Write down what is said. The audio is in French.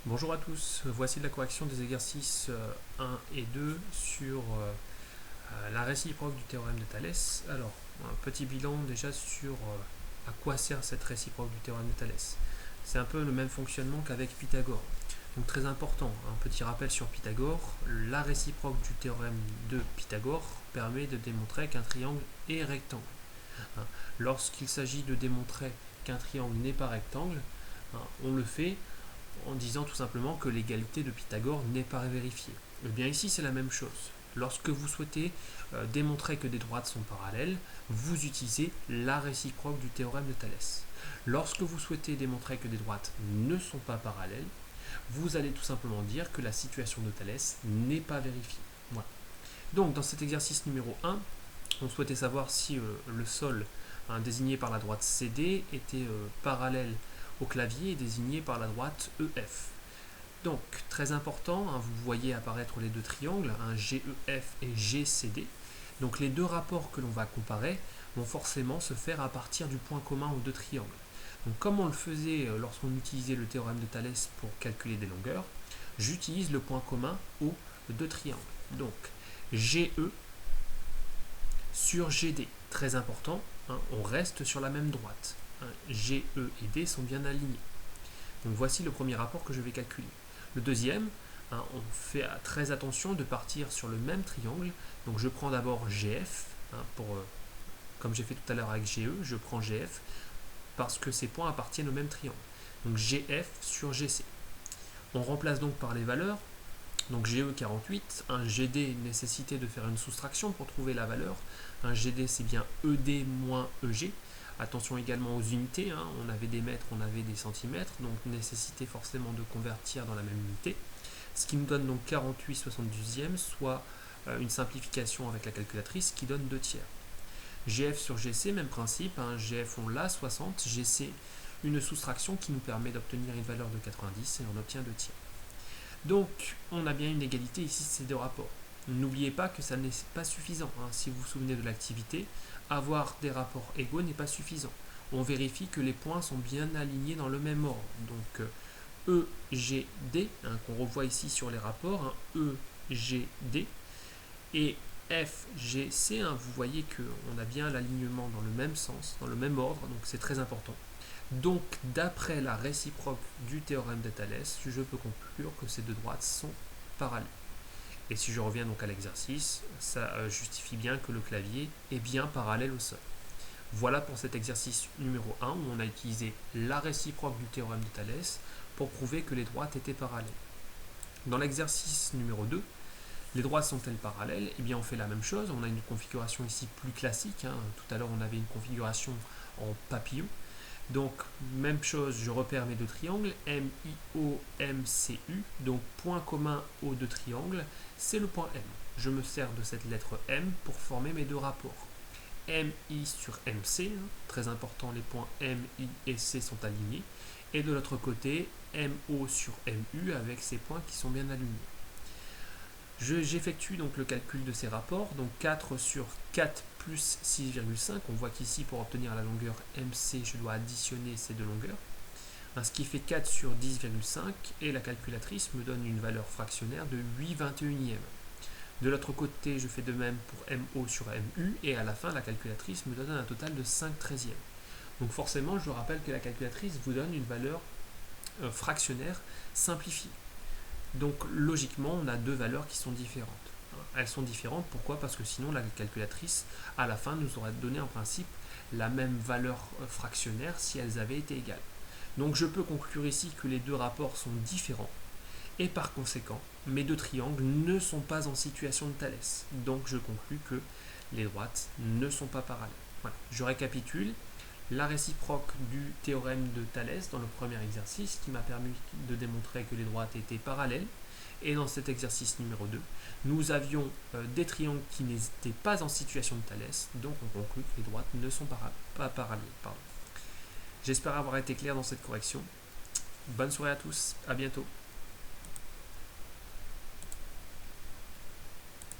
Bonjour à tous, voici la correction des exercices 1 et 2 sur la réciproque du théorème de Thalès. Alors, un petit bilan déjà sur à quoi sert cette réciproque du théorème de Thalès. C'est un peu le même fonctionnement qu'avec Pythagore. Donc très important, un petit rappel sur Pythagore, la réciproque du théorème de Pythagore permet de démontrer qu'un triangle est rectangle. Lorsqu'il s'agit de démontrer qu'un triangle n'est pas rectangle, on le fait en disant tout simplement que l'égalité de Pythagore n'est pas vérifiée. Eh bien ici c'est la même chose. Lorsque vous souhaitez démontrer que des droites sont parallèles, vous utilisez la réciproque du théorème de Thalès. Lorsque vous souhaitez démontrer que des droites ne sont pas parallèles, vous allez tout simplement dire que la situation de Thalès n'est pas vérifiée. Voilà. Donc dans cet exercice numéro 1, on souhaitait savoir si le sol désigné par la droite CD était parallèle au clavier et désigné par la droite EF. Donc, très important, vous voyez apparaître les deux triangles, GEF et GCD. Donc les deux rapports que l'on va comparer vont forcément se faire à partir du point commun aux deux triangles. Donc comme on le faisait lorsqu'on utilisait le théorème de Thalès pour calculer des longueurs, j'utilise le point commun aux deux triangles. Donc GE sur GD, très important, on reste sur la même droite. GE et D sont bien alignés. Donc voici le premier rapport que je vais calculer. Le deuxième, on fait très attention de partir sur le même triangle. Donc je prends d'abord GF, comme j'ai fait tout à l'heure avec GE, je prends GF parce que ces points appartiennent au même triangle. Donc GF sur GC. On remplace donc par les valeurs. Donc GE 48, un GD nécessitait de faire une soustraction pour trouver la valeur. Un GD c'est bien ED moins EG. Attention également aux unités, on avait des mètres, on avait des centimètres, donc nécessité forcément de convertir dans la même unité. Ce qui nous donne donc 48/72e, soit une simplification avec la calculatrice qui donne 2 tiers. GF sur GC, même principe, GF on l'a, 60, GC une soustraction qui nous permet d'obtenir une valeur de 90 et on obtient 2 tiers. Donc on a bien une égalité ici de ces deux rapports. N'oubliez pas que ça n'est pas suffisant. Si vous vous souvenez de l'activité, avoir des rapports égaux n'est pas suffisant. On vérifie que les points sont bien alignés dans le même ordre. Donc EGD, qu'on revoit ici sur les rapports, EGD, et FGC, vous voyez qu'on a bien l'alignement dans le même sens, dans le même ordre, donc c'est très important. Donc, d'après la réciproque du théorème de Thalès, je peux conclure que ces deux droites sont parallèles. Et si je reviens donc à l'exercice, ça justifie bien que le clavier est bien parallèle au sol. Voilà pour cet exercice numéro 1 où on a utilisé la réciproque du théorème de Thalès pour prouver que les droites étaient parallèles. Dans l'exercice numéro 2, les droites sont-elles parallèles? Eh bien on fait la même chose, on a une configuration ici plus classique. Tout à l'heure on avait une configuration en papillon. Donc, même chose, je repère mes deux triangles, MIO, MCU. Donc, point commun aux deux triangles, c'est le point M. Je me sers de cette lettre M pour former mes deux rapports. MI sur MC, très important, les points M, I et C sont alignés. Et de l'autre côté, MO sur MU avec ces points qui sont bien alignés. J'effectue donc le calcul de ces rapports, donc 4 sur 4 plus 6,5, on voit qu'ici pour obtenir la longueur MC, je dois additionner ces deux longueurs, ce qui fait 4 sur 10,5, et la calculatrice me donne une valeur fractionnaire de 8/21e. De l'autre côté, je fais de même pour MO sur MU, et à la fin, la calculatrice me donne un total de 5/13e. Donc forcément, je rappelle que la calculatrice vous donne une valeur fractionnaire simplifiée. Donc logiquement, on a deux valeurs qui sont différentes. Elles sont différentes, pourquoi? Parce que sinon la calculatrice, à la fin, nous aurait donné en principe la même valeur fractionnaire si elles avaient été égales. Donc je peux conclure ici que les deux rapports sont différents, et par conséquent, mes deux triangles ne sont pas en situation de Thalès. Donc je conclus que les droites ne sont pas parallèles. Voilà. Je récapitule. La réciproque du théorème de Thalès dans le premier exercice qui m'a permis de démontrer que les droites étaient parallèles. Et dans cet exercice numéro 2, nous avions des triangles qui n'étaient pas en situation de Thalès, donc on conclut que les droites ne sont pas parallèles. J'espère avoir été clair dans cette correction. Bonne soirée à tous, à bientôt.